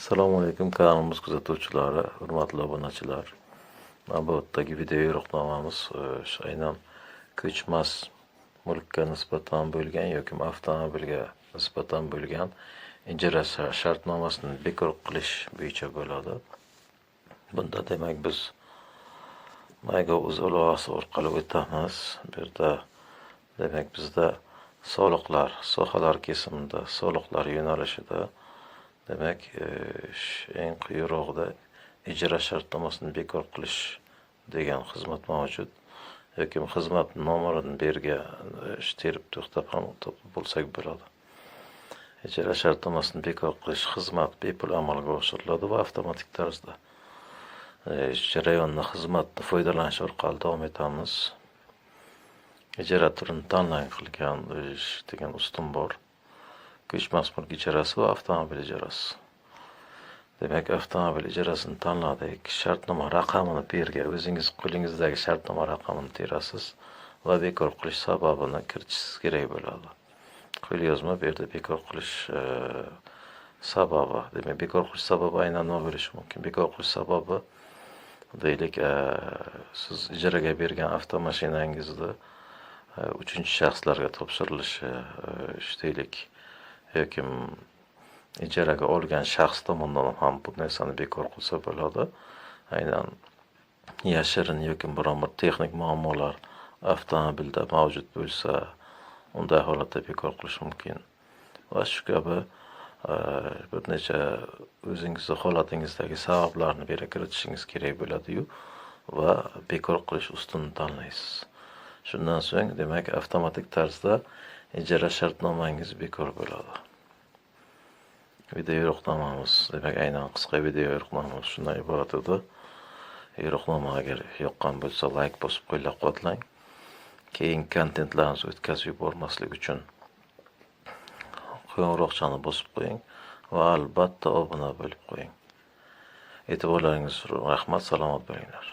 Assalomu alaykum kanalimiz kuzatuvchilari, hurmatli obunachilar. Bu yerdagi video yo'riqnomamiz aynan ko'chmas mulkka nisbatan bo'lgan yoki avtomobilga nisbatan bo'lgan ijara shartnomasini bekor qilish bo'yicha bo'ladi. Bunda demak biz MyGov.uz ilovasi orqali o'tamiz. Bu yerda demak bizda soliqlar, sohalar kesimida, soliqlar yo'nalishida demak, eng quyirog'ida ijara shartnomasini bekor qilish degan xizmat mavjud. Yoki xizmat nomerini berga terib to'xtab ham topib bo'lsak bo'ladi. Ijara shartnomasini bekor qilish xizmat bepul amalga oshiriladi va avtomatik tarzda jarayonni xizmatni foydalanish orqali davom etamiz. Ijara turini tanlang qilgan degan ustun bor. Ko'chmas mulk ijarasi va avtomobil ijarasi. Demak, avtomobil ijarasini tanladik. Shartnoma raqamini berga o'zingiz qo'lingizdagi shartnoma raqamini terasiz va bekor qilish sababini kiritishingiz kerak bo'ladi. Qo'lyozma bu yerda bekor qilish sababi. Demak, bekor qilish sababi aynan nima bo'lishi mumkin? Bekor qilish sababi deylik, siz ijaraga bergan avtomashinangizni uchinchi shaxslarga topshirilishi, deylik, yoki ijaraga olgan shaxs tomonidan ham bu narsani bekor qilsa bo'ladi. Aynan yashirin yoki biron bir texnik muammolar avtomobilda mavjud bo'lsa, unday holatda bekor qilish mumkin. Va shu kabi bir necha o'zingizning holatingizdagi sabablarni berib kiritishingiz kerak bo'ladi-yu va bekor qilish ustunini tanlaysiz. Shundan so'ng demak avtomatik tarzda ijara shartnomangiz bekor bo'ladi. Video yo'riqnomamiz, demak aynan qisqa video yo'riqnomamiz shundan iborat edi. Yo'riqnoma agar yoqqan bo'lsa, like bosib qo'llab-quvvatlang. Keyingi kontentlarimizni o'tkazib yubormaslik uchun qo'ng'iroqchani bosib qo'ying va albatta obuna bo'lib qo'ying. E'tiborlaringiz uchun rahmat, salomat bo'linglar.